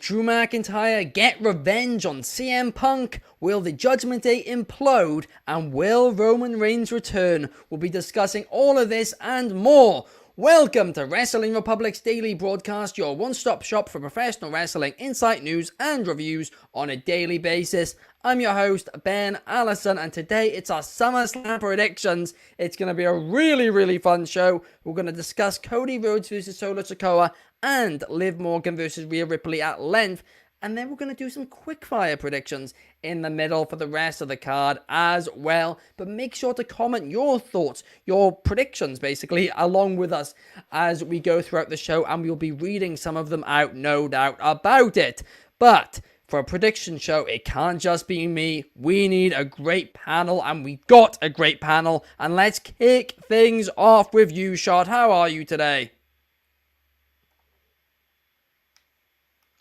Drew McIntyre get revenge on CM Punk? Will the Judgment Day implode? And will Roman Reigns return? We'll be discussing all of this and more. Welcome to Wrestling Republic's daily broadcast, your one-stop shop for professional wrestling insight, news, and reviews on a daily basis. I'm your host, Ben Allison, and today it's our SummerSlam predictions. It's going to be a really fun show. We're going to discuss Cody Rhodes versus Solo Sikoa and Liv Morgan versus Rhea Ripley at length. And then we're going to do some quickfire predictions in the middle for the rest of the card as well. But make sure to comment your thoughts, your predictions basically, along with us as we go throughout the show. And we'll be reading some of them out, no doubt about it. But for a prediction show, it can't just be me. We need a great panel, and we got a great panel. And let's kick things off with you, Shad. How are you today?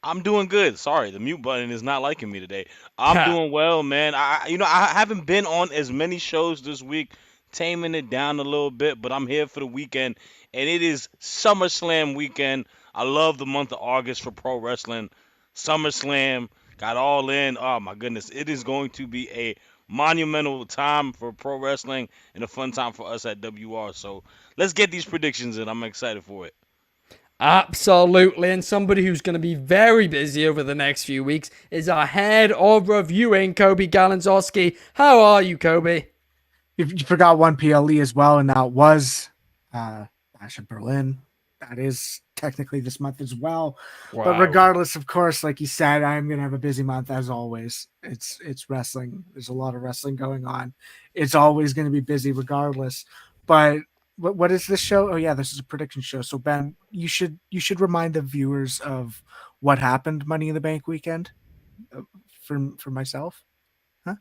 I'm doing good. Sorry, the mute button is not liking me today. I'm doing well, man. I haven't been on as many shows this week, taming it down a little bit, but I'm here for the weekend, and it is SummerSlam weekend. I love the month of August for pro wrestling. SummerSlam got all in. Oh my goodness, it is going to be a monumental time for pro wrestling and a fun time for us at WR. So let's get these predictions in. I'm excited for it. Absolutely, and somebody who's going to be very busy over the next few weeks is our head of reviewing, Coby Galanzowski. How are you, Coby? You forgot one PLE as well, and that was Bash at Berlin. That is technically this month as well. Wow. But regardless, of course, like you said, I'm going to have a busy month as always. It's wrestling. There's a lot of wrestling going on. It's always going to be busy regardless. But what is this show? Oh yeah, this is a prediction show. So Ben, you should remind the viewers of what happened Money in the Bank weekend for myself. Huh?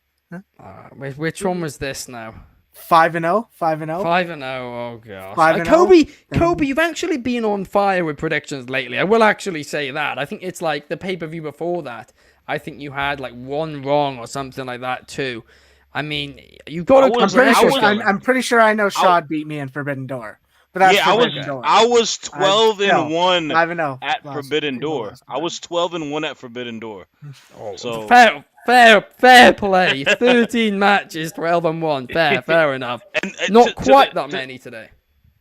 Which one was this now? 5-0. 5-0. Oh gosh. 5-0. Coby, you've actually been on fire with predictions lately. I will actually say that. I think it's like the pay-per-view before that. I think you had like one wrong or something like that too. I mean, you got to. I'm pretty sure I know Shad beat me in Forbidden Door. But that's Door. I was 12-1 at lost. Forbidden Door. I was 12-1 at Forbidden Door. So fair play. 13 matches, 12-1. Fair enough. And not quite that many today.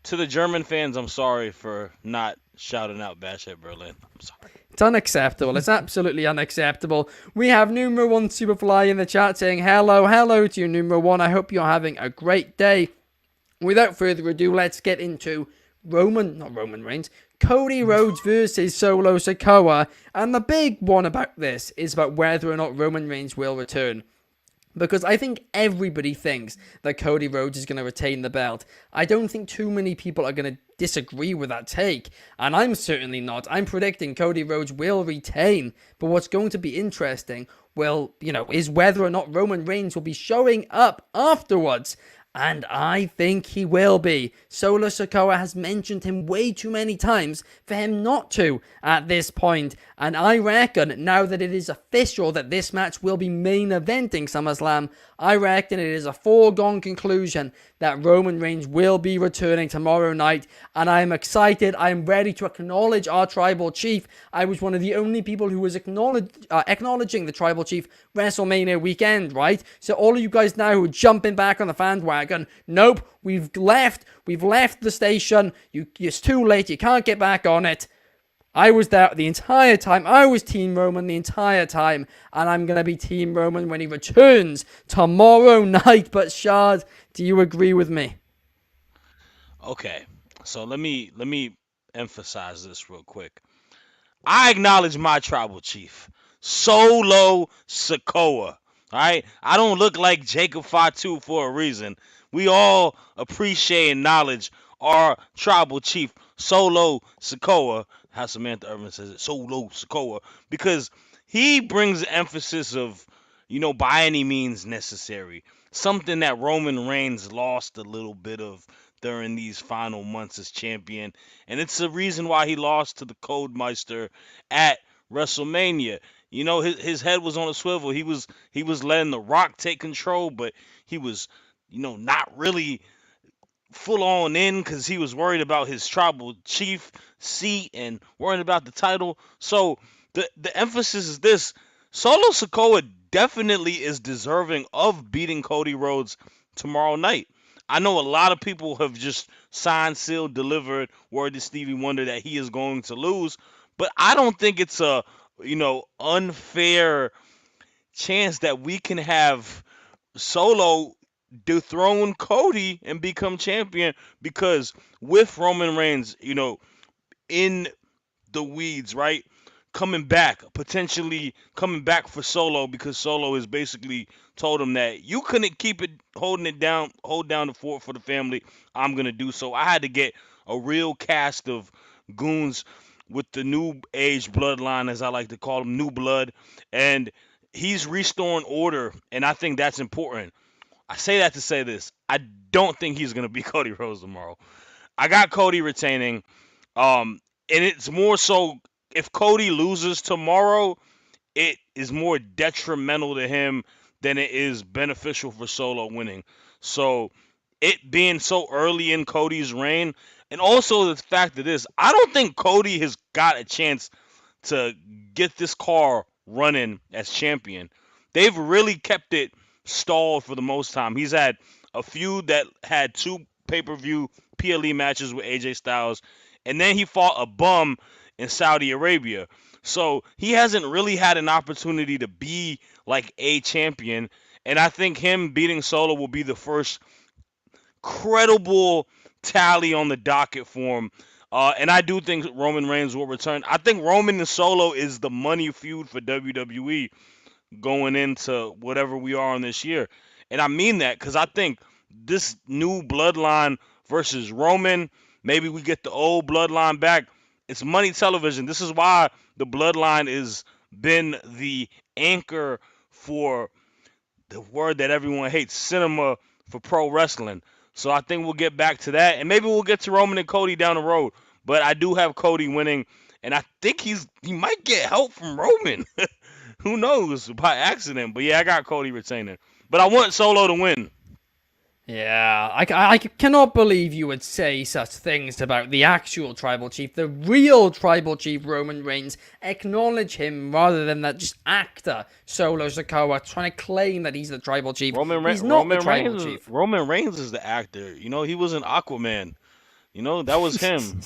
To the German fans, I'm sorry for not shouting out Bash at Berlin. I'm sorry. It's unacceptable. It's absolutely unacceptable. We have Numero 1 Superfly in the chat saying hello to you, Numero 1. I hope you're having a great day. Without further ado, let's get into Cody Rhodes versus Solo Sikoa. And the big one about this is about whether or not Roman Reigns will return. Because I think everybody thinks that Cody Rhodes is going to retain the belt. I don't think too many people are going to disagree with that take. And I'm certainly not. I'm predicting Cody Rhodes will retain. But what's going to be interesting, is whether or not Roman Reigns will be showing up afterwards. And I think he will be. Solo Sikoa has mentioned him way too many times for him not to at this point. And I reckon now that it is official that this match will be main eventing SummerSlam, I reckon it is a foregone conclusion that Roman Reigns will be returning tomorrow night. And I am excited. I am ready to acknowledge our Tribal Chief. I was one of the only people who was acknowledging the Tribal Chief WrestleMania weekend, right? So all of you guys now who are jumping back on the bandwagon, nope, we've left the station. It's too late. You can't get back on it. I was there the entire time. I was Team Roman the entire time. And I'm going to be Team Roman when he returns tomorrow night. But Shad, do you agree with me? Okay. So let me emphasize this real quick. I acknowledge my Tribal Chief, Solo Sikoa. All right? I don't look like Jacob Fatu for a reason. We all appreciate and acknowledge our Tribal Chief, Solo Sikoa. How Samantha Irvin says it, Solo Sikoa, because he brings the emphasis of, by any means necessary. Something that Roman Reigns lost a little bit of during these final months as champion. And it's the reason why he lost to the Codemeister at WrestleMania. His head was on a swivel. He was letting The Rock take control, but he was, not really full on in because he was worried about his Tribal Chief seat and worried about the title. So the emphasis is this: Solo Sikoa definitely is deserving of beating Cody Rhodes tomorrow night. I know a lot of people have just signed, sealed, delivered word to Stevie Wonder that he is going to lose, but I don't think it's a unfair chance that we can have Solo dethrone Cody and become champion because with Roman Reigns, in the weeds, right? Coming back, potentially coming back for Solo because Solo has basically told him that you couldn't keep it holding it down, hold down the fort for the family. I'm gonna do so. I had to get a real cast of goons with the new age bloodline, as I like to call them, new blood, and he's restoring order, and I think that's important. I say that to say this: I don't think he's gonna beat Cody Rhodes tomorrow. I got Cody retaining. And it's more so if Cody loses tomorrow, it is more detrimental to him than it is beneficial for Solo winning. So it being so early in Cody's reign, and also the fact of this, I don't think Cody has got a chance to get this car running as champion. They've really kept it stalled for the most time. He's had a feud that had two pay-per-view PLE matches with AJ Styles, and then he fought a bum in Saudi Arabia. So he hasn't really had an opportunity to be like a champion, and I think him beating Solo will be the first credible tally on the docket for him. And I do think Roman Reigns will return. I think Roman and Solo is the money feud for WWE going into whatever we are on this year. And I mean that because I think this new bloodline versus Roman, maybe we get the old bloodline back. It's money television. This is why the bloodline has been the anchor for the word that everyone hates, cinema for pro wrestling. So I think we'll get back to that, and maybe we'll get to Roman and Cody down the road. But I do have Cody winning, and I think he might get help from Roman. Who knows, by accident. But yeah, I got Cody retaining. But I want Solo to win. Yeah, I cannot believe you would say such things about the actual tribal chief, the real tribal chief Roman Reigns. Acknowledge him rather than that just actor Solo Sikoa trying to claim that he's the tribal chief. He's not the tribal chief. Roman Reigns is the actor. He was an Aquaman. That was him.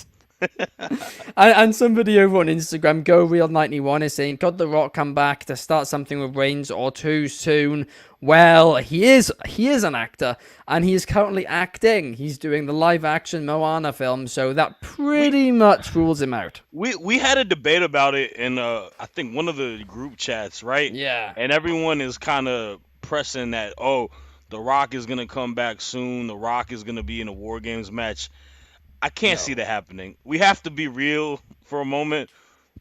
And somebody over on Instagram, GoReal91, is saying, could The Rock come back to start something with Reigns or too soon? Well, he is an actor, and he is currently acting. He's doing the live-action Moana film, so that pretty much rules him out. We had a debate about it in, I think, one of the group chats, right? Yeah. And everyone is kind of pressing that, The Rock is going to come back soon. The Rock is going to be in a War Games match. I can't see that happening. We have to be real for a moment.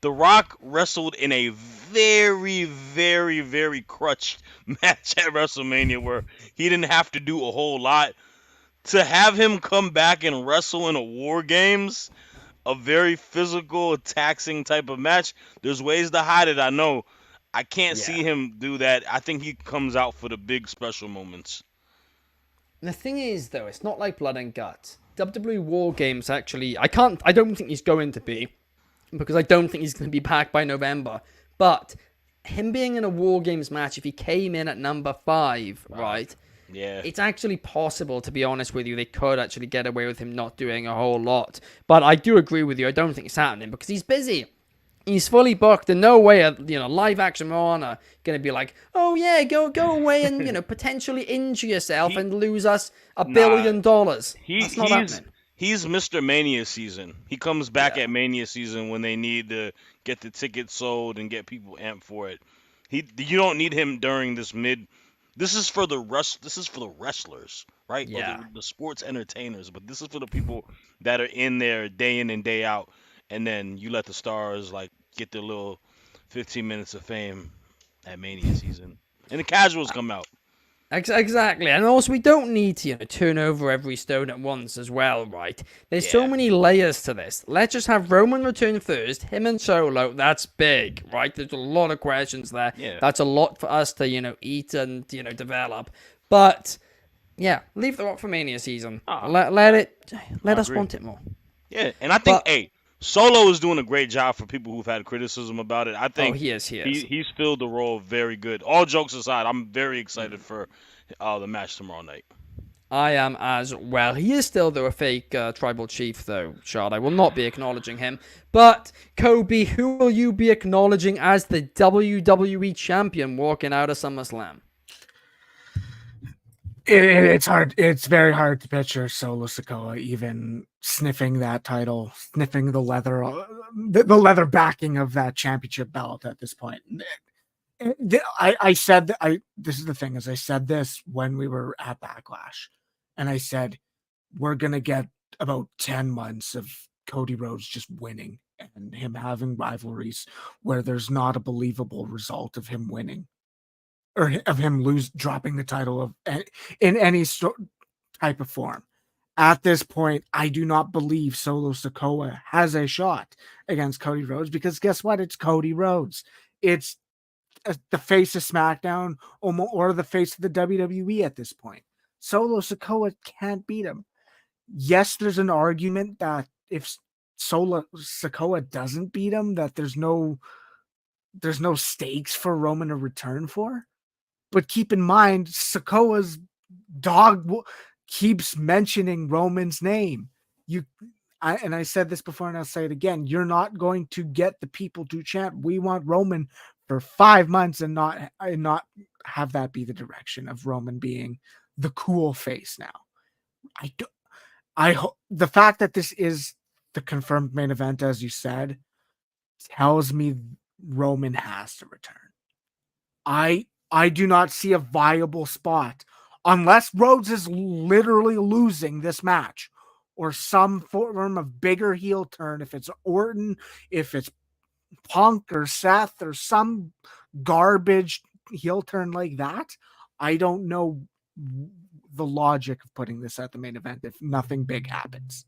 The Rock wrestled in a very, very, very crutched match at WrestleMania where he didn't have to do a whole lot. To have him come back and wrestle in a War Games, a very physical, taxing type of match, there's ways to hide it, I know. I can't see him do that. I think he comes out for the big special moments. The thing is, though, it's not like Blood and Guts. WWE War Games, actually, I don't think he's going to be, because I don't think he's going to be back by November. But him being in a War Games match, if he came in at number 5, right? Yeah. It's actually possible, to be honest with you. They could actually get away with him not doing a whole lot. But I do agree with you. I don't think it's happening because he's busy. He's fully booked, and no way live action Moana gonna be like, oh yeah, go away and potentially injure yourself and lose us $1 billion. That's not happening. He's Mr. Mania season. He comes back at Mania season when they need to get the tickets sold and get people amped for it. You don't need him during this mid. This is for the wrestlers, right? Yeah. Or the sports entertainers, but this is for the people that are in there day in and day out. And then you let the stars get their little 15 minutes of fame at Mania season, and the casuals come out. Exactly, and also we don't need to turn over every stone at once as well, right? There's so many layers to this. Let's just have Roman return first, him and Solo. That's big, right? There's a lot of questions there. Yeah. That's a lot for us to eat and develop. But yeah, leave The Rock for Mania season. Let us want it more. Yeah, and I think Solo is doing a great job for people who've had criticism about it. I Oh, think he is. he's filled the role very good. All jokes aside, I'm very excited for the match tomorrow night. I am as well. He is still, though, a fake tribal chief, though, Shard. I will not be acknowledging him. But, Coby, who will you be acknowledging as the WWE champion walking out of SummerSlam? It's hard. It's very hard to picture Solo Sikoa even sniffing that title, sniffing the leather, the leather backing of that championship belt at this point. I said that this is the thing is I said this when we were at Backlash, and I said we're gonna get about 10 months of Cody Rhodes just winning and him having rivalries where there's not a believable result of him winning or of him dropping the title of in any type of form. At this point, I do not believe Solo Sikoa has a shot against Cody Rhodes because guess what? It's Cody Rhodes. It's the face of SmackDown or the face of the WWE at this point. Solo Sikoa can't beat him. Yes, there's an argument that if Solo Sikoa doesn't beat him, that there's no stakes for Roman to return for. But keep in mind, Sikoa's dog keeps mentioning Roman's name. I said this before and I'll say it again. You're not going to get the people to chant, "We want Roman" for 5 months and not have that be the direction of Roman being the cool face now. I hope the fact that this is the confirmed main event, as you said, tells me Roman has to return. I do not see a viable spot unless Rhodes is literally losing this match or some form of bigger heel turn. If it's Orton, if it's Punk or Seth or some garbage heel turn like that, I don't know the logic of putting this at the main event if nothing big happens.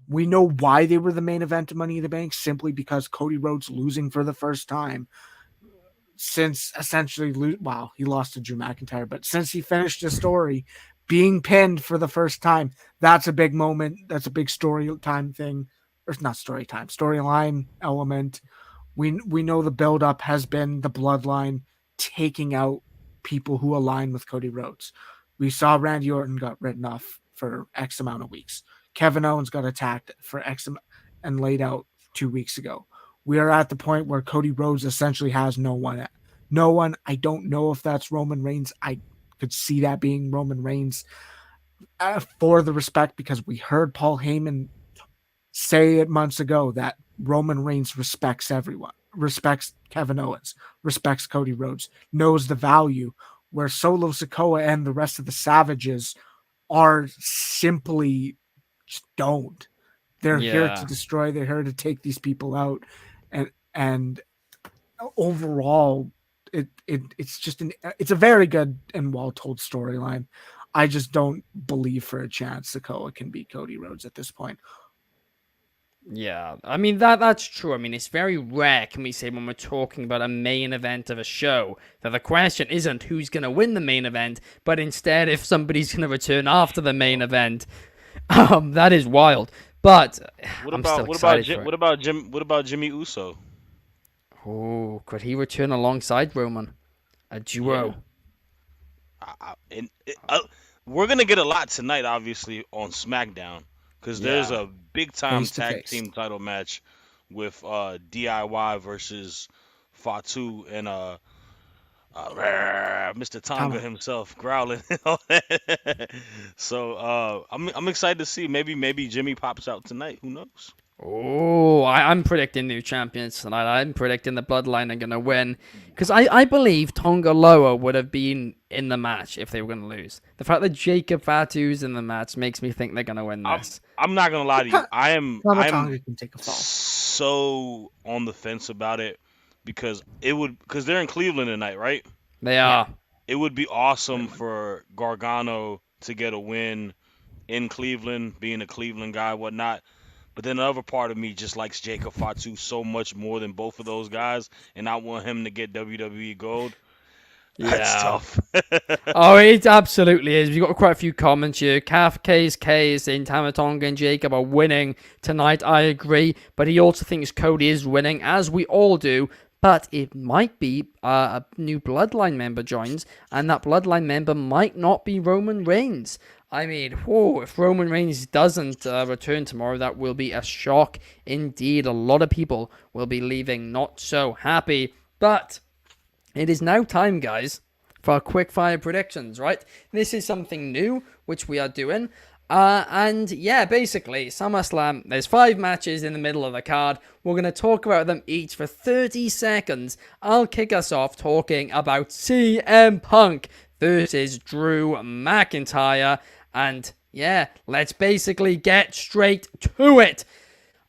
We know why they were the main event of Money in the Bank, simply because Cody Rhodes losing for the first time since essentially, he lost to Drew McIntyre, but since he finished his story, being pinned for the first time, that's a big moment. That's a big story time thing, or not story time, storyline element. We know the buildup has been the bloodline taking out people who align with Cody Rhodes. We saw Randy Orton got written off for X amount of weeks. Kevin Owens got attacked for X and laid out 2 weeks ago. We are at the point where Cody Rhodes essentially has no one. No one. I don't know if that's Roman Reigns. I could see that being Roman Reigns for the respect, because we heard Paul Heyman say it months ago that Roman Reigns respects everyone, respects Kevin Owens, respects Cody Rhodes, knows the value, where Solo Sikoa and the rest of the Savages are simply just don't. They're here to destroy. They're here to take these people out. And overall, it's just it's a very good and well told storyline. I just don't believe for a chance Sikoa can beat Cody Rhodes at this point. Yeah, I mean that's true. I mean, it's very rare, can we say, when we're talking about a main event of a show, that the question isn't who's going to win the main event, but instead if somebody's going to return after the main event. That is wild. But What I'm about still excited for it. what about Jimmy Uso? Oh, could he return alongside Roman? A duo. We're gonna get a lot tonight, obviously, on SmackDown, because there's a big time tag team title match with DIY versus Fatu and Mr. Tonga himself growling. So I'm excited to see. Maybe Jimmy pops out tonight. Who knows? Oh, I'm predicting new champions tonight. I'm predicting the Bloodline are going to win. Because I believe Tonga Loa would have been in the match if they were going to lose. The fact that Jacob Fatu's in the match makes me think they're going to win this. I'm not going to lie to you. I'm can take a fall. so on the fence about it because they're in Cleveland tonight, right? They are. It would be awesome for Gargano to get a win in Cleveland, being a Cleveland guy, whatnot. But then the other part of me just likes Jacob Fatu so much more than both of those guys, and I want him to get WWE gold. That's Yeah. tough. Oh, it absolutely is. We've got quite a few comments here. Calf K's K is saying Tamatonga and Jacob are winning tonight. I agree, but he also thinks Cody is winning, as we all do. But it might be a new Bloodline member joins, and that Bloodline member might not be Roman Reigns. I mean, whoa, if Roman Reigns doesn't return tomorrow, that will be a shock indeed. A lot of people will be leaving not so happy. But it is now time, guys, for our quick fire predictions, right? This is something new, which we are doing. And yeah, basically, SummerSlam, there's 5 matches in the middle of the card. We're going to talk about them each for 30 seconds. I'll kick us off talking about CM Punk versus Drew McIntyre. And yeah, let's basically get straight to it.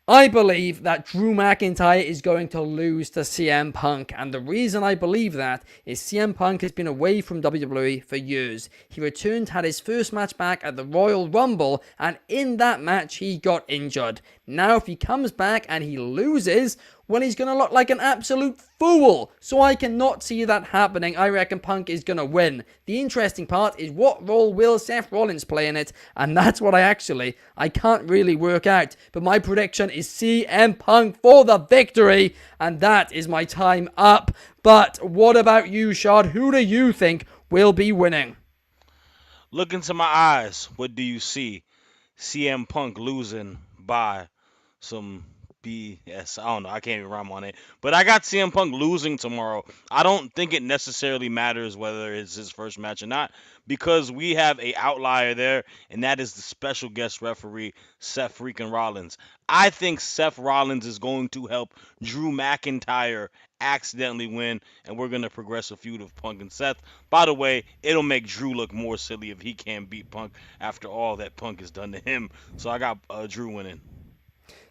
I believe that Drew McIntyre is going to lose to CM Punk, and the reason I believe that is CM Punk has been away from WWE for years. He returned, had his first match back at the Royal Rumble, and in that match he got injured. Now if he comes back and he loses, well, he's going to look like an absolute fool. So I cannot see that happening. I reckon Punk is going to win. The interesting part is what role will Seth Rollins play in it, and that's what I can't really work out. But my prediction is CM Punk for the victory, and that is my time up. But what about you, Shad? Who do you think will be winning? Look into my eyes. What do you see? CM Punk losing by some BS. I don't know. I can't even rhyme on it. But I got CM Punk losing tomorrow. I don't think it necessarily matters whether it's his first match or not, because we have a outlier there, and that is the special guest referee, Seth freaking Rollins. I think Seth Rollins is going to help Drew McIntyre accidentally win, and we're going to progress a feud of Punk and Seth. By the way, it'll make Drew look more silly if he can't beat Punk after all that Punk has done to him. So I got Drew winning.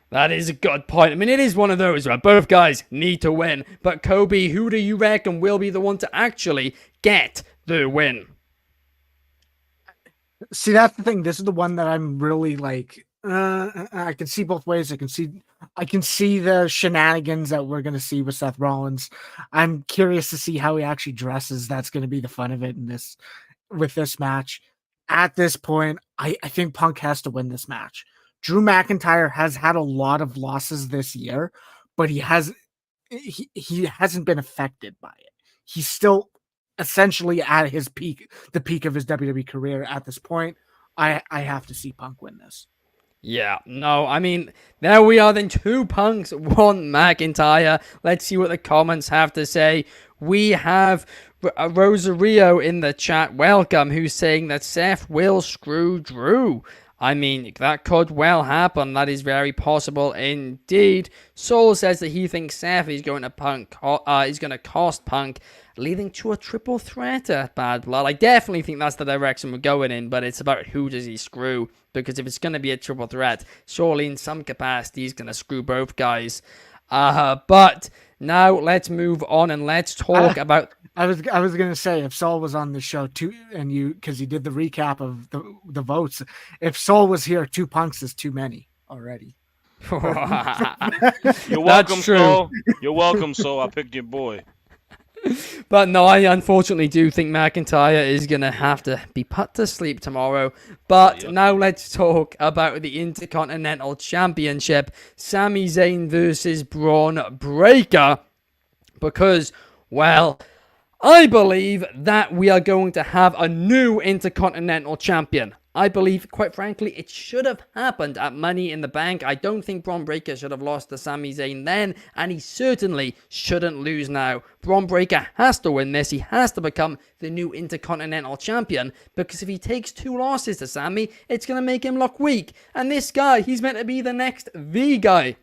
That is a good point. I mean, it is one of those where both guys need to win. But Coby, who do you reckon will be the one to actually get the win? See, that's the thing. This is the one that I'm really like. I can see both ways. I can see the shenanigans that we're gonna see with Seth Rollins. I'm curious to see how he actually dresses. That's gonna be the fun of it with this match. At this point, I think Punk has to win this match. Drew McIntyre has had a lot of losses this year, but he hasn't been affected by it. He's still essentially at his peak, the peak of his WWE career at this point. I have to see Punk win this. Yeah, no, I mean, there we are then, 2 Punks, 1 McIntyre. Let's see what the comments have to say. We have Rosario in the chat, welcome, who's saying that Seth will screw Drew. I mean, that could well happen. That is very possible indeed. Soul says that he thinks Seth is going to cost Punk, leading to a triple threat at Bad Blood. I definitely think that's the direction we're going in, but it's about who does he screw. Because if it's going to be a triple threat, surely in some capacity he's going to screw both guys. But now let's move on and let's talk about... I was gonna say, if Saul was on the show too, and because he did the recap of the votes, if Saul was here, 2 Punks is too many already. You're welcome, That's true. Soul. You're welcome, Soul. I picked your boy. But no, I unfortunately do think McIntyre is going to have to be put to sleep tomorrow. But now let's talk about the Intercontinental Championship. Sami Zayn versus Braun Breaker. Because, well, I believe that we are going to have a new Intercontinental Champion. I believe, quite frankly, it should have happened at Money in the Bank. I don't think Braun Breaker should have lost to Sami Zayn then, and he certainly shouldn't lose now. Braun Breaker has to win this. He has to become the new Intercontinental Champion, because if he takes 2 losses to Sami, it's going to make him look weak. And this guy, he's meant to be the next V guy,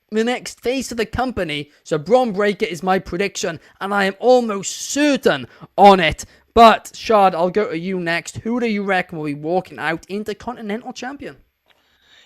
the next face of the company. So Braun Breaker is my prediction, and I am almost certain on it. But, Shad, I'll go to you next. Who do you reckon will be walking out Intercontinental Champion?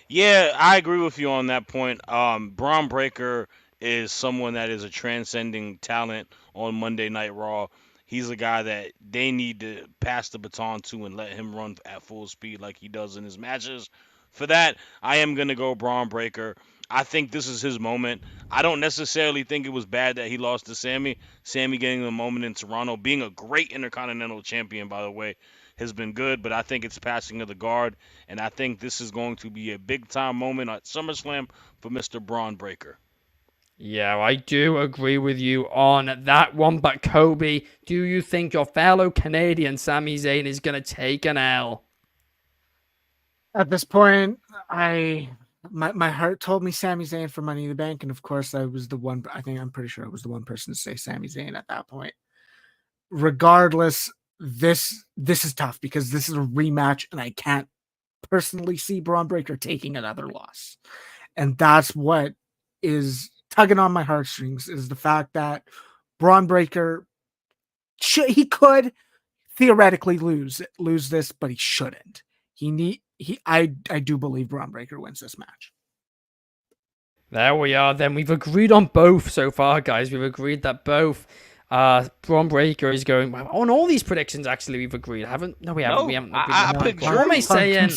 Yeah, I agree with you on that point. Braun Breaker is someone that is a transcending talent on Monday Night Raw. He's a guy that they need to pass the baton to and let him run at full speed like he does in his matches. for that, I am gonna go Braun Breaker. I think this is his moment. I don't necessarily think it was bad that he lost to Sammy. Sammy getting the moment in Toronto, being a great Intercontinental Champion, by the way, has been good. But I think it's passing of the guard, and I think this is going to be a big time moment at SummerSlam for Mr. Braun Breaker. Yeah, I do agree with you on that one. But Coby, do you think your fellow Canadian Sami Zayn is going to take an L? At this point, my heart told me Sami Zayn for Money in the Bank, and of course I was the one. I'm pretty sure I was the one person to say Sami Zayn at that point. Regardless, this is tough because this is a rematch, and I can't personally see Braun Breaker taking another loss, and that's what is tugging on my heartstrings. Is the fact that Braun Breaker he could theoretically lose this, but he shouldn't. I do believe Braun Breaker wins this match. There we are. Then we've agreed on both so far, guys. We've agreed that both Braun Breaker is going on all these predictions. Actually, we've agreed. No, we haven't. No, We haven't. I picked What am I saying?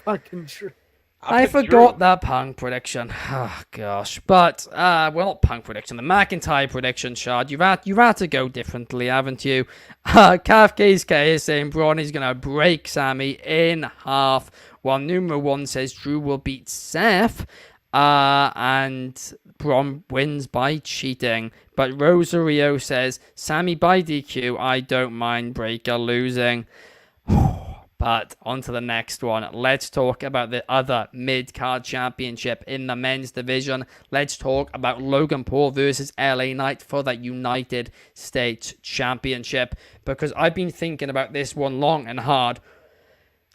Fucking true. I forgot that Punk prediction. Oh, gosh. But, well, not Punk prediction. The McIntyre prediction, Shad. You've had to go differently, haven't you? Kafka's K is saying Braun is going to break Sammy in half, while numero 1 says Drew will beat Seth, and Braun wins by cheating. But Rosario says Sammy by DQ. I don't mind Breaker losing. But on to the next one. Let's talk about the other mid-card championship in the men's division. Let's talk about Logan Paul versus LA Knight for that United States Championship. Because I've been thinking about this one long and hard.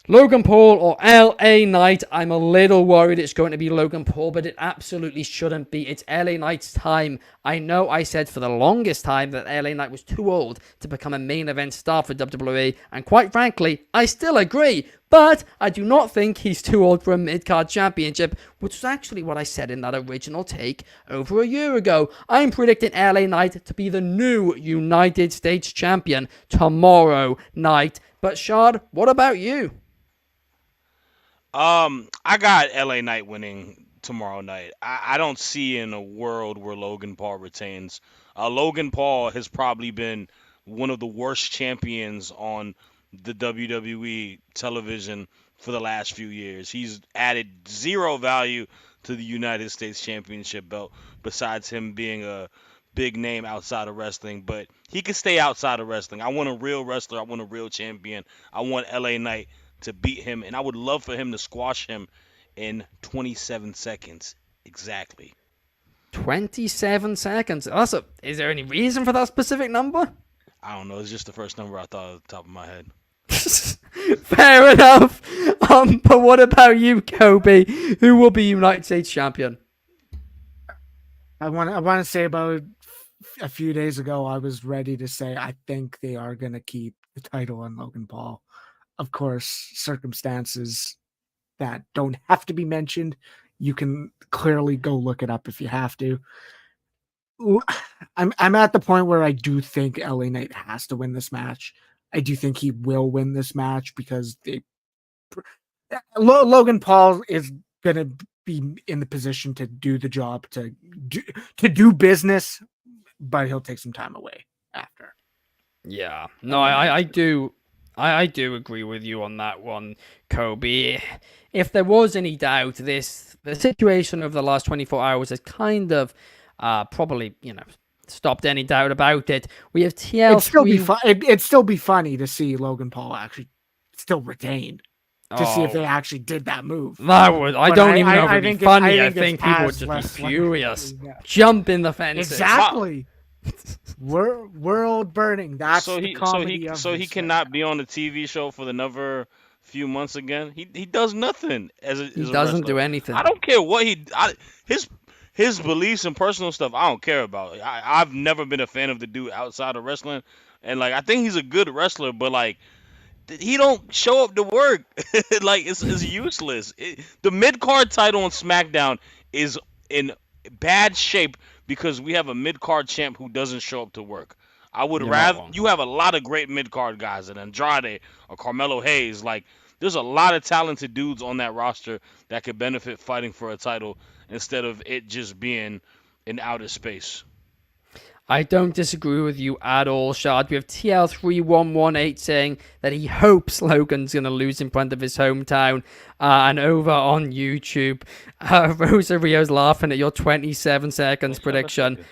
Logan Paul or LA Knight, I'm a little worried it's going to be Logan Paul, but it absolutely shouldn't be. It's LA Knight's time. I know I said for the longest time that LA Knight was too old to become a main event star for WWE, and quite frankly, I still agree, but I do not think he's too old for a mid-card championship, which was actually what I said in that original take over a year ago. I'm predicting LA Knight to be the new United States champion tomorrow night. But Shad, what about you? I got LA Knight winning tomorrow night. I don't see in a world where Logan Paul retains. Logan Paul has probably been one of the worst champions on the WWE television for the last few years. He's added zero value to the United States Championship belt besides him being a big name outside of wrestling, but he can stay outside of wrestling. I want a real wrestler. I want a real champion. I want LA Knight to beat him, and I would love for him to squash him in 27 seconds exactly. 27 seconds. Is there any reason for that specific number? I don't know. It's just the first number I thought at the top of my head. Fair enough. But what about you, Coby? Who will be United States champion? I want to say about a few days ago, I was ready to say I think they are going to keep the title on Logan Paul. Of course, circumstances that don't have to be mentioned. You can clearly go look it up if you have to. I'm at the point where I do think LA Knight has to win this match. I do think he will win this match because Logan Paul is going to be in the position to do the job, to do business, but he'll take some time away after. Yeah, no, I do. I do agree with you on that one, Coby. If there was any doubt, the situation of the last 24 hours has kind of probably, stopped any doubt about it. We have TL3. It'd still be funny to see Logan Paul actually still retain. To see if they actually did that move. That would. I don't even know if it'd be funny. I think people would just be furious. Jump in the fences. Exactly. World burning. That's the comedy of so he cannot be on the TV show for another few months again. He does nothing he doesn't do anything. I don't care what his beliefs and personal stuff. I don't care about. I've never been a fan of the dude outside of wrestling, and I think he's a good wrestler, but he don't show up to work. It's useless. The mid-card title on SmackDown is in bad shape because we have a mid-card champ who doesn't show up to work. I would rather you have a lot of great mid-card guys, and Andrade or Carmelo Hayes. There's a lot of talented dudes on that roster that could benefit fighting for a title instead of it just being in outer space. I don't disagree with you at all, Shad. We have TL3118 saying that he hopes Logan's going to lose in front of his hometown. And over on YouTube, Rosario's laughing at your 27 seconds prediction.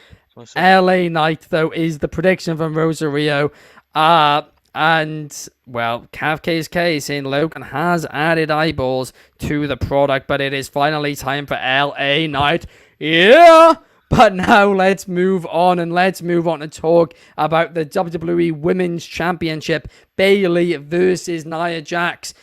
LA Knight, though, is the prediction from Rosario. And, well, KSK is saying Logan has added eyeballs to the product, but it is finally time for LA Knight. Yeah! But now let's move on to talk about the WWE Women's Championship, Bayley versus Nia Jax.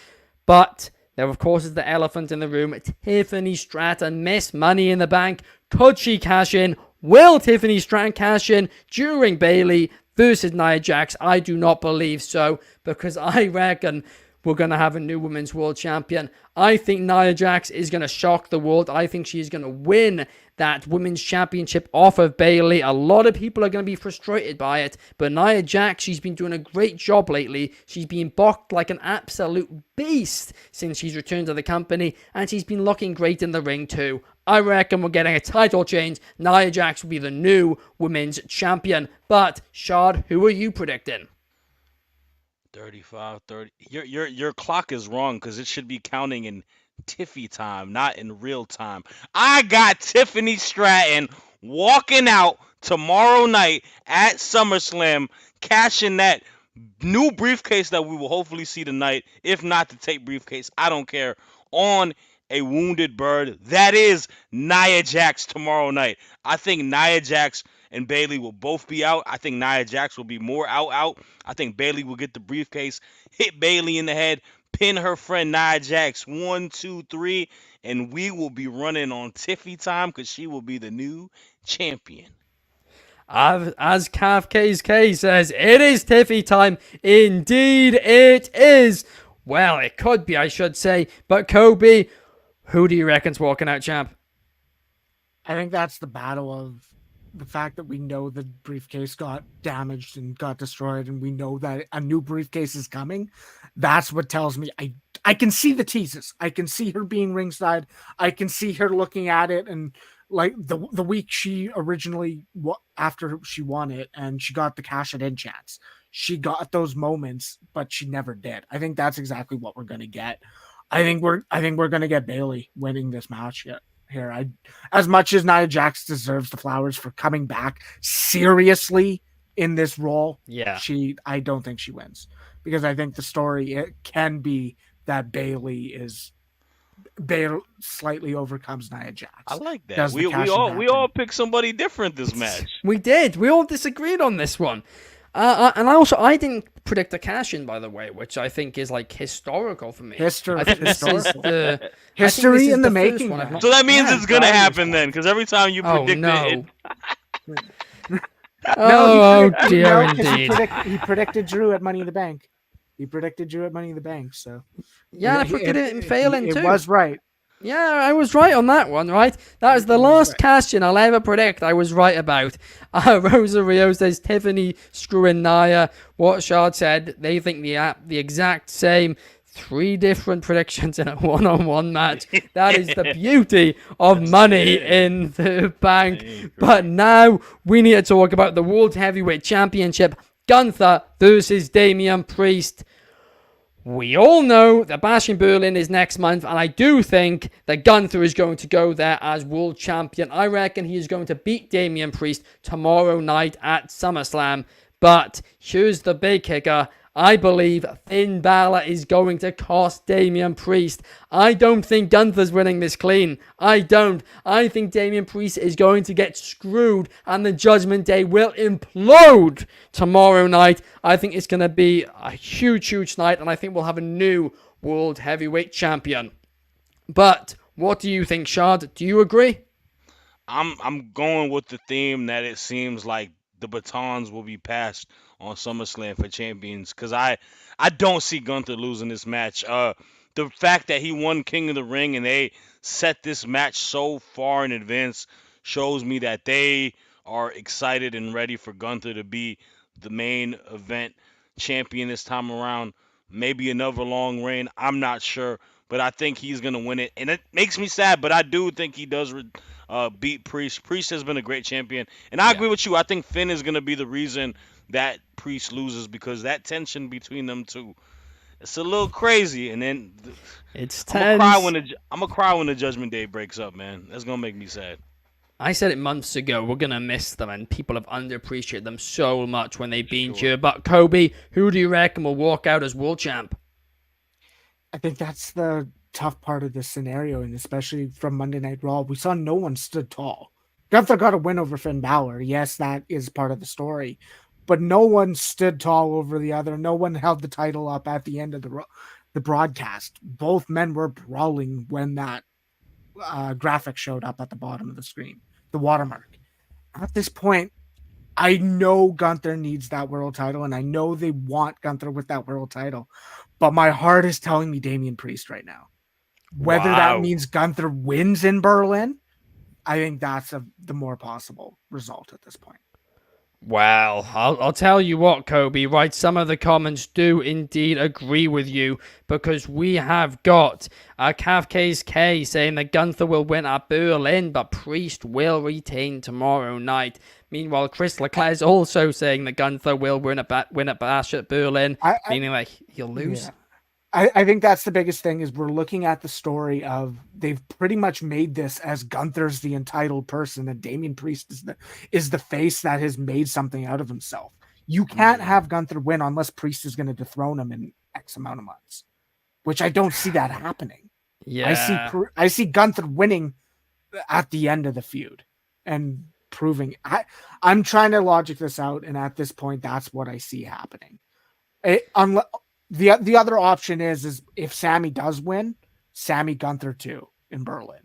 But there, of course, is the elephant in the room. Tiffany Stratton missed Money in the Bank. Could she cash in? Will Tiffany Stratton cash in during Bayley versus Nia Jax? I do not believe so, because I reckon we're going to have a new Women's World Champion. I think Nia Jax is going to shock the world. I think she's going to win that Women's Championship off of Bayley. A lot of people are going to be frustrated by it, but Nia Jax, she's been doing a great job lately. She's been booked like an absolute beast since she's returned to the company, and she's been looking great in the ring too. I reckon we're getting a title change. Nia Jax will be the new Women's Champion. But, Shad, who are you predicting? 35, 30. Your clock is wrong because it should be counting in Tiffy time, not in real time. I got Tiffany Stratton walking out tomorrow night at SummerSlam, cashing that new briefcase that we will hopefully see tonight, if not the tape briefcase. I don't care. On a wounded bird. That is Nia Jax tomorrow night. I think Nia Jax and Bayley will both be out. I think Nia Jax will be more out. I think Bayley will get the briefcase, hit Bayley in the head, pin her friend Nia Jax 1, 2, 3, and we will be running on Tiffy time because she will be the new champion. As KSK says, it is Tiffy time. Indeed, it is. Well, it could be, I should say. But Coby, who do you reckon's walking out champ? I think that's the battle of the fact that we know the briefcase got damaged and got destroyed, and we know that a new briefcase is coming. That's what tells me I can see the teases. I can see her being ringside. I can see her looking at it, and like the week she originally, after she won it and she got the cash it in chance, she got those moments, but she never did. I think that's exactly what we're gonna get. I think we're gonna get Bayley winning this match here. As much as Nia Jax deserves the flowers for coming back seriously in this role, I don't think she wins, because I think the story, it can be that Bayley slightly overcomes Nia Jax. I like that. We all picked somebody different this match. We did. We all disagreed on this one. And I didn't predict a cash in, by the way, which I think is like historical for me. History in the making. So that means it's gonna happen then, because every time you predict it. Oh dear, indeed. He predicted Drew at Money in the Bank. So yeah, I predicted it failing too. It was right. Yeah, I was right on that one, right? That was the last cash-in I'll ever predict I was right about. Rosario says Tiffany screwing Nia. What Shad said, they think the exact same. 3 different predictions in a one-on-one match. That is the beauty of Money in the Bank. But now we need to talk about the World Heavyweight Championship. Gunther versus Damian Priest. We all know that Bash in Berlin is next month, and I do think that Gunther is going to go there as world champion. I reckon he is going to beat Damian Priest tomorrow night at SummerSlam. But here's the big kicker. I believe Finn Balor is going to cost Damian Priest. I don't think Gunther's winning this clean. I don't. I think Damian Priest is going to get screwed and the Judgment Day will implode tomorrow night. I think it's going to be a huge, huge night, and I think we'll have a new World Heavyweight Champion. But what do you think, Shad? Do you agree? I'm going with the theme that it seems like the batons will be passed on SummerSlam for champions, because I don't see Gunther losing this match. The fact that he won King of the Ring and they set this match so far in advance shows me that they are excited and ready for Gunther to be the main event champion this time around. maybe another long reign. I'm not sure, but I think he's gonna win it, and it makes me sad. But I do think he does beat Priest. Priest has been a great champion, and I Yeah. agree with you. I think Finn is gonna be the reason that Priest loses because that tension between them two, it's a little crazy. And then It's I'm gonna cry tense. when the Judgment Day breaks up, man. That's gonna make me sad. I said it months ago, we're going to miss them, and people have underappreciated them so much when they've been Sure. here. But Coby, who do you reckon will walk out as world champ? I think that's the tough part of this scenario, and especially from Monday Night Raw, we saw no one stood tall. Gunther got a win over Finn Balor. Yes, that is part of the story, but no one stood tall over the other. No one held the title up at the end of the broadcast. Both men were brawling when that graphic showed up at the bottom of the screen, the watermark. At this point, I know Gunther needs that world title, and I know they want Gunther with that world title, but my heart is telling me Damian Priest right now. Whether that Wow. means Gunther wins in Berlin, I think that's the more possible result at this point. Well, I'll tell you what, Coby, right? Some of the comments do indeed agree with you because we have got Cavcase K saying that Gunther will win at Berlin, but Priest will retain tomorrow night. Meanwhile, Chris Leclerc is also saying that Gunther will win at Bash at Berlin, meaning like he'll lose. Yeah. I think that's the biggest thing is we're looking at the story of they've pretty much made this as Gunther's the entitled person and Damian Priest is the face that has made something out of himself. You can't have Gunther win unless Priest is going to dethrone him in X amount of months, which I don't see that happening. Yeah. I see Gunther winning at the end of the feud and proving I'm trying to logic this out, and at this point, that's what I see happening. The other option is if Sammy does win, Sammy Gunther too in Berlin.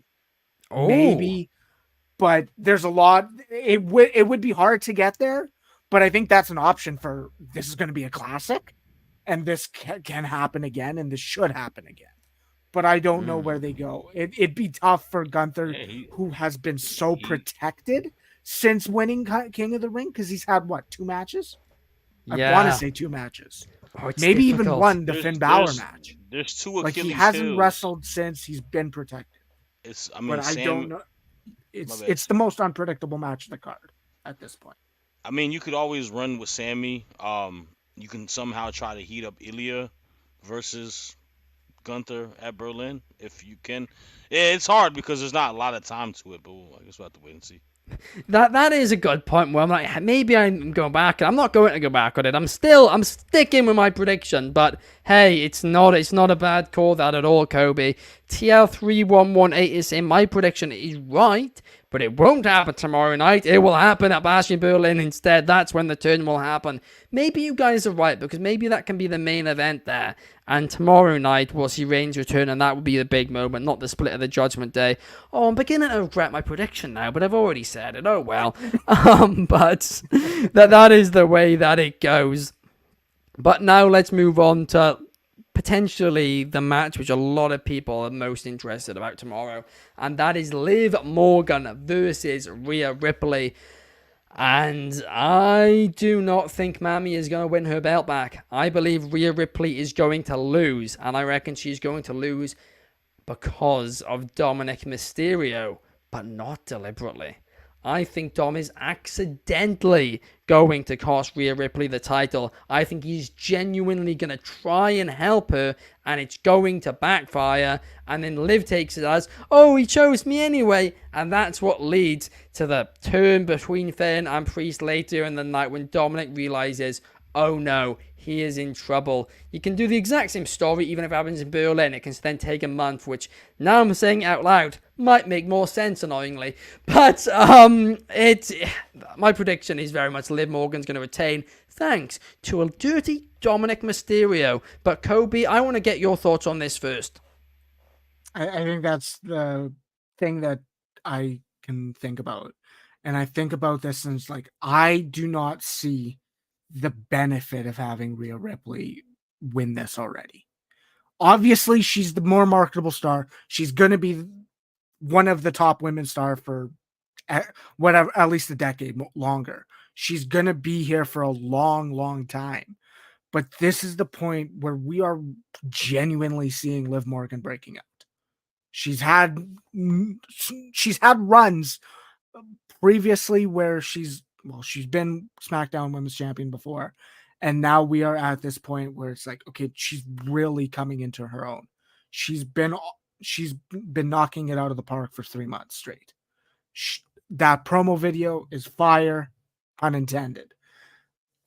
Oh. Maybe, but there's a lot. It would be hard to get there, but I think that's an option for this is going to be a classic, and this can happen again, and this should happen again. But I don't know where they go. It'd be tough for Gunther, who has been so protected since winning King of the Ring, because he's had what, 2 matches? Yeah. I want to say 2 matches. Oh, maybe difficult. even one, the Finn Balor match. There's 2 Achilles like he hasn't heels. wrestled since he's been protected. But I don't know. It's the most unpredictable match of the card at this point. I mean, you could always run with Sammy. You can somehow try to heat up Ilya versus Gunther at Berlin if you can. Yeah, it's hard because there's not a lot of time to it, but I guess we'll have to wait and see. That is a good point where I'm like, maybe I'm going back. I'm not going to go back on it. I'm sticking with my prediction, but hey, it's not a bad call that at all, Coby. TL3118 is saying my prediction is right, but it won't happen tomorrow night. It will happen at Bash in Berlin instead. That's when the turn will happen. Maybe you guys are right, because maybe that can be the main event there. And tomorrow night we'll see Reigns return, and that will be the big moment, not the split of the Judgment Day. Oh, I'm beginning to regret my prediction now, but I've already said it. Oh well. But that is the way that it goes. But now let's move on to potentially the match which a lot of people are most interested about tomorrow, and that is Liv Morgan versus Rhea Ripley. And I do not think Mammy is going to win her belt back. I believe Rhea Ripley is going to lose, and I reckon she's going to lose because of Dominic Mysterio, but not deliberately. I think Dom is accidentally going to cost Rhea Ripley the title. I think he's genuinely going to try and help her, and it's going to backfire. And then Liv takes it as, oh, he chose me anyway. And that's what leads to the turn between Finn and Priest later in the night when Dominic realizes, oh no, he is in trouble. You can do the exact same story even if it happens in Berlin. It can then take a month, which now I'm saying it out loud might make more sense, annoyingly. But my prediction is very much Liv Morgan's going to retain thanks to a dirty Dominic Mysterio. But Coby, I want to get your thoughts on this first. I think that's the thing that I can think about. And I think about this and it's like, I do not see the benefit of having Rhea Ripley win this already. Obviously, she's the more marketable star. She's going to be one of the top women star for whatever, at least a decade longer. She's going to be here for a long, long time. But this is the point where we are genuinely seeing Liv Morgan breaking out. She's had runs previously where she's been SmackDown Women's Champion before, and now we are at this point where it's like, okay, she's really coming into her own. She's been knocking it out of the park for 3 months straight. That promo video is fire, pun intended.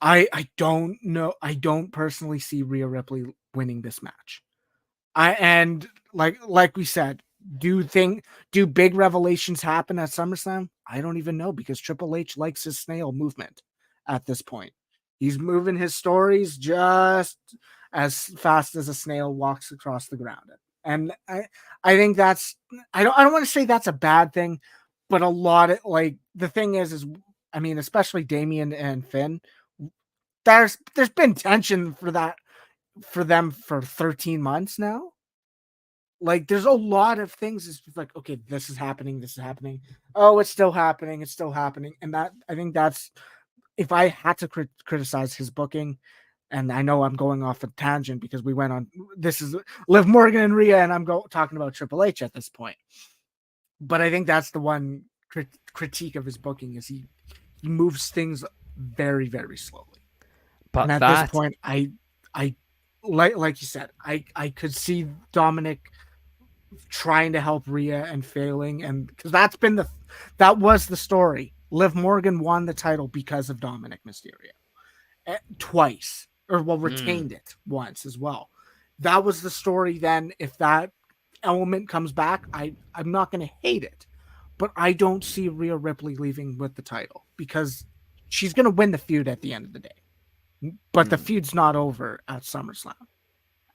I don't know. I don't personally see Rhea Ripley winning this match. And like we said, do big revelations happen at SummerSlam? I don't even know, because Triple H likes his snail movement at this point. He's moving his stories just as fast as a snail walks across the ground. And I think that's, I don't want to say that's a bad thing, but a lot of, like, the thing is I mean, especially Damian and Finn, there's been tension for them for 13 months now. Like, there's a lot of things. It's just like, okay, this is happening. Oh, it's still happening. And that, I think that's, if I had to criticize his booking, and I know I'm going off a tangent because we went on, this is Liv Morgan and Rhea, and I'm talking about Triple H at this point. But I think that's the one critique of his booking, is he moves things very, very slowly. But and at this point, I like you said, I could see Dominic trying to help Rhea and failing, and because that was the story. Liv Morgan won the title because of Dominic Mysterio twice, or retained it once as well. That was the story. Then, if that element comes back, I'm not going to hate it, but I don't see Rhea Ripley leaving with the title, because she's going to win the feud at the end of the day. But the feud's not over at SummerSlam.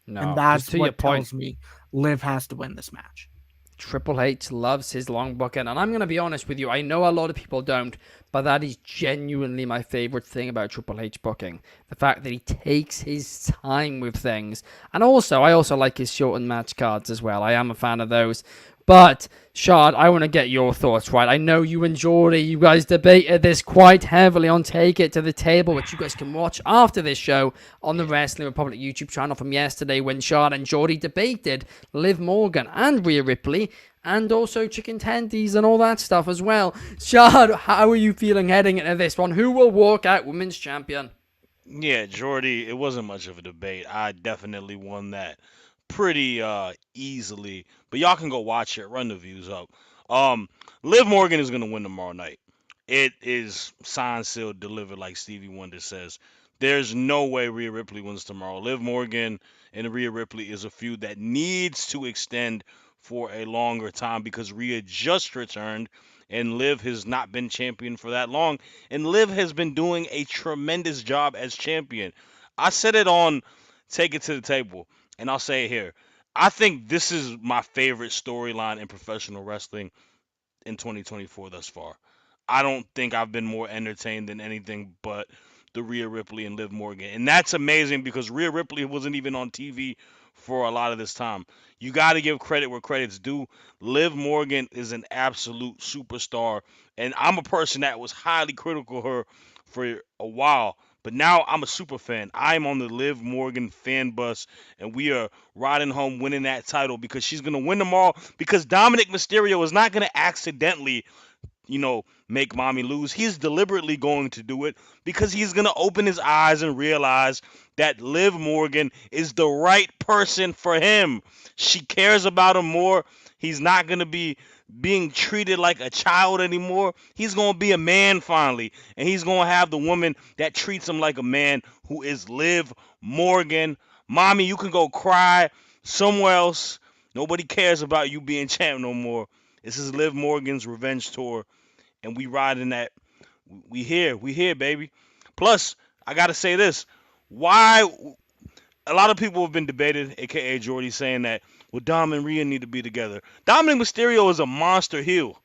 No, and that's to what your point, tells me Liv has to win this match. Triple H loves his long booking, and I'm going to be honest with you, I know a lot of people don't, but that is genuinely my favorite thing about Triple H booking. The fact that he takes his time with things. And also, I also like his shortened match cards as well. I am a fan of those. But, Shad, I want to get your thoughts, right? I know you and Geordie, you guys debated this quite heavily on Take It to the Table, which you guys can watch after this show on the Wrestling Republic YouTube channel from yesterday, when Shad and Geordie debated Liv Morgan and Rhea Ripley, and also chicken tendies and all that stuff as well. Shad, how are you feeling heading into this one? Who will walk out Women's Champion? Yeah, Jordy, it wasn't much of a debate. I definitely won that pretty easily. But y'all can go watch it, run the views up. Liv Morgan is gonna win tomorrow night. It is signed, sealed, delivered, like Stevie Wonder says. There's no way Rhea Ripley wins tomorrow. Liv Morgan and Rhea Ripley is a feud that needs to extend for a longer time, because Rhea just returned and Liv has not been champion for that long. And Liv has been doing a tremendous job as champion. I said it on Take It to the Table, and I'll say it here. I think this is my favorite storyline in professional wrestling in 2024 thus far. I don't think I've been more entertained than anything but the Rhea Ripley and Liv Morgan. And that's amazing, because Rhea Ripley wasn't even on TV for a lot of this time. You got to give credit where credit's due. Liv Morgan is an absolute superstar. And I'm a person that was highly critical of her for a while. But now I'm a super fan. I'm on the Liv Morgan fan bus, and we are riding home winning that title, because she's going to win tomorrow, because Dominic Mysterio is not going to accidentally make mommy lose. He's deliberately going to do it, because he's going to open his eyes and realize that Liv Morgan is the right person for him. She cares about him more. He's not going to be being treated like a child anymore. He's going to be a man finally, and he's going to have the woman that treats him like a man, who is Liv Morgan. Mommy, you can go cry somewhere else. Nobody cares about you being champ no more. This is Liv Morgan's revenge tour, and we riding that. We here, baby. Plus, I gotta say this: why? A lot of people have been debated, aka Jordy, saying that, well, Dom and Rhea need to be together. Dominic Mysterio is a monster heel.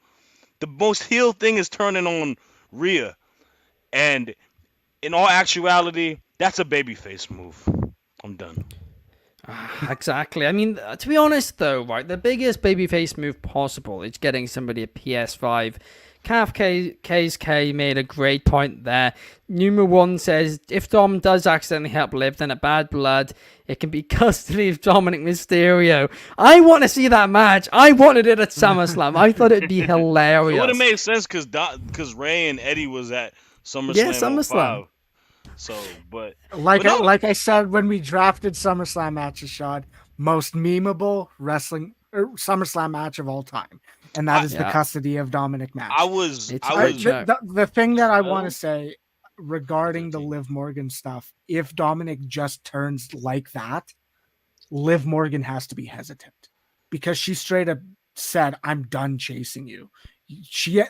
The most heel thing is turning on Rhea, and in all actuality, that's a babyface move. I'm done. Exactly. I mean, to be honest, though, right, the biggest babyface move possible is getting somebody a PS5 KSK made a great point there. Number 1 says, if Dom does accidentally help Liv, then a bad blood, it can be custody of Dominic Mysterio. I want to see that match. I wanted it at SummerSlam. I thought it'd be hilarious. It would have made sense because Ray and Eddie was at SummerSlam. Yeah, SummerSlam. 05. So, but like I said when we drafted SummerSlam matches, Shad, most memeable wrestling SummerSlam match of all time, and that is the custody of Dominic match. The thing that I want to say regarding the Liv Morgan stuff, if Dominic just turns like that, Liv Morgan has to be hesitant because she straight up said, "I'm done chasing you." She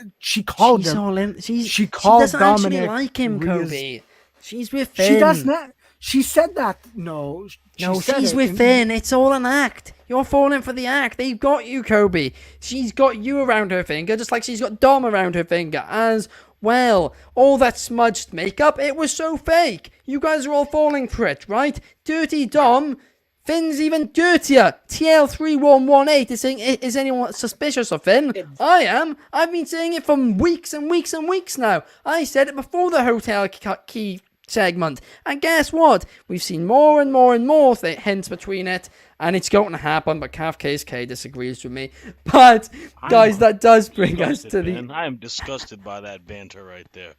called him. She doesn't Dominic actually like him, Coby. She's with Finn. She does not. She said that. No, she's with Finn. It's all an act. You're falling for the act. They've got you, Coby. She's got you around her finger, just like she's got Dom around her finger as well. All that smudged makeup, it was so fake. You guys are all falling for it, right? Dirty Dom. Finn's even dirtier. TL3118 is saying, is anyone suspicious of Finn? I am. I've been saying it for weeks and weeks and weeks now. I said it before the hotel key segment. And guess what? We've seen more and more and more hints between it. And it's going to happen, but KSK disagrees with me. But, guys, that does bring us to the... I am disgusted by that banter right there.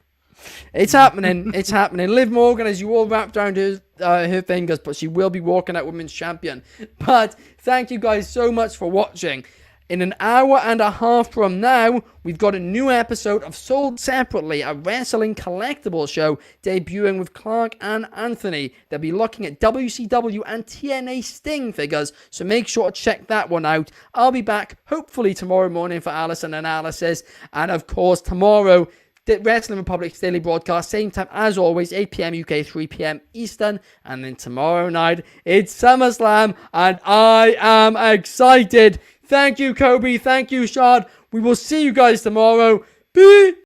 It's happening. It's happening. Liv Morgan, as you all wrapped around her fingers, but she will be walking out Women's Champion. But thank you guys so much for watching. In an hour and a half from now, we've got a new episode of Sold Separately, a wrestling collectible show debuting with Clark and Anthony. They'll be looking at WCW and TNA Sting figures, so make sure to check that one out. I'll be back hopefully tomorrow morning for Allison analysis, and of course tomorrow, the Wrestling Republic's daily broadcast, same time as always, 8 p.m. UK, 3 p.m. Eastern. And then tomorrow night, it's SummerSlam, and I am excited. Thank you, Coby. Thank you, Shad. We will see you guys tomorrow. Peace.